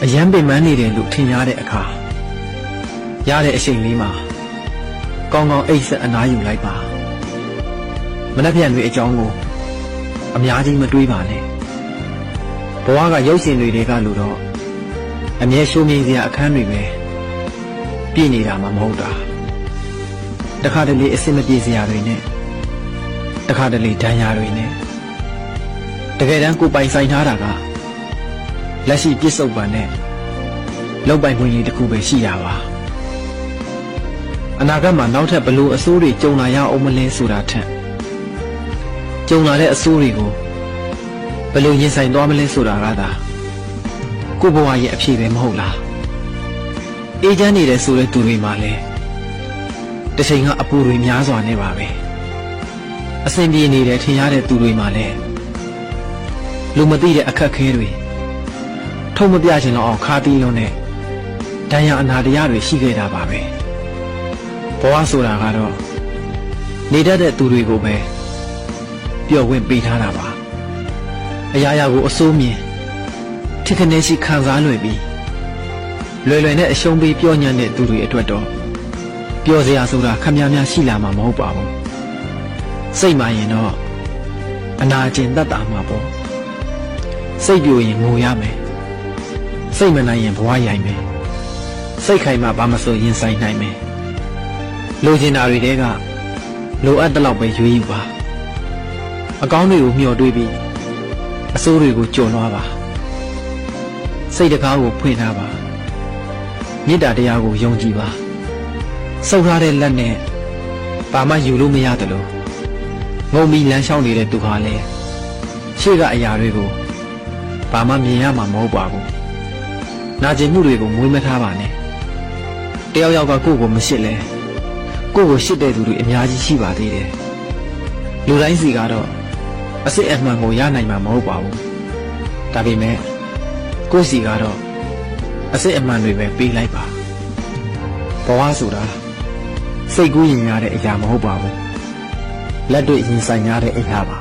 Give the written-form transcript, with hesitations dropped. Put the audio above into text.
အရန်ပင်ပန်းနေတယ်လို့ထင်ရတဲ့အခါရတဲ့အချိန်လေးမှာကောင်းကောင်းအိပ်ဆက်အနားယူလိုက်ပါမနှက်ပြန်တွေအကြောင်းကိုအများကြီးမတွေးပါနဲ့ဘဝကရုပ်ရှင်တွေကလို့တော့အမြဲရှုံးမြင်စရာအခန်းတွေပဲပြည့်နေတာမှမဟုတ်တာတခါတလေအစင်မပြေစရာတွေနဲ့တခါတလေဒဏ်ရာတွေနဲ့တကယ်တမ်းကိုပိုင်ဆိုင်ထားတာကလက်ရှိပြစ်စုံပံနဲ့လောက်ပိုင်ခွင့်လေးတစ်ခုပဲရှိတာပါအနာဂတ်မှာနောက်ထပ်ဘလို့အဆိုးတွေကြုံလာရအောင်မလဲဆိုတာထက်ကြုံလာတဲ့အဆိုးတွေကိုဘလို့ရင်ဆိုင်သွားမလဲဆိုတာကသာကိုဘဝရဲ့အဖြစ်ပဲမဟုတ်လားအေးချမ်းနေတဲ့ဆိုတဲ့သူတွေမှာလဲတစ်ချိန်ကအပူတွေများစွာနေပါပဲအဆင်ပြေနေတဲ့ထင်ရတဲ့သူတွေမှာလဲလူမသိတဲ့အခက်ခဲတွေထုံမပြချင်တော့အောင်ခါတီးလုံးနဲ့ဒဏ်ရာအနာတရားတွေရှိခဲ့တာပါပဲဘဝဆိုတာကတော့နေတတ်တဲ့သူတွေကိုပဲပျော်ဝင်ပေးထားတာပါအရာရာကိုအစိုးမြင်ထစ်ခနဲရှိခံစားလွယ်ပြီးလွယ်လွယ်နဲ့အရှုံးပေးပြောညံ့တဲ့သူတွေအတွက်တော့ပျော်စရာဆိုတာခများများရှိလာမှာမဟုတ်ပါဘူးစိတ်မှရင်တော့အနာကျင်တတ်တာမှာပေါ့စိတ်ပြိုရင်ငိုရမယ်စိတ်မနိုင်ရင်ဘဝရိုက်မယ်စိတ်ခိုင်မှဘာမဆိုရင်ဆိုင်နိုင်မယ်လိုချင်တာတွေတဲကလိုအပ်တဲ့လောက်ပဲရွေးယူပါအကောင်းတွေကိုမျှော်တွေးပြီးအဆိုးတွေကိုကြော်လွှားပါစိတ်တကားကိုဖွင့်ထားပါမေတ္တာတရားကိုယုံကြည်ပါစုပ်ထားတဲ့လက်နဲ့ဘာမှယူလို့မရတယ်လို့ငုံပြီးလမ်းလျှောက်နေတဲ့သူဟာလည်းရှေ့ကအရာတွေကိုဘာမှမြင်ရမှာမဟုတ်ပါဘူးနာကျင်မှုတွေကိုမွေးမထားပါနဲ့တယောက်ယောက်ကကိုယ့်ကိုမရှစ်လဲကိုယ့်ကိုရှစ်တဲ့သူတွေအများကြီးရှိပါသေးတယ်လူတိုင်းစီကတော့အစစ်အမှန်ကိုရနိုင်မှာမဟုတ်ပါဘူးဒါပေမဲ့ကိုယ့်စီကတော့အစစ်အမှန်တွေပဲပေးလိုက်ပါဘဝဆိုတာစိတ်ကူးရင်ရတဲ့အရာမဟုတ်ပါဘူးလက်တွေ့ရင်ဆိုင်ရတဲ့အရာပါ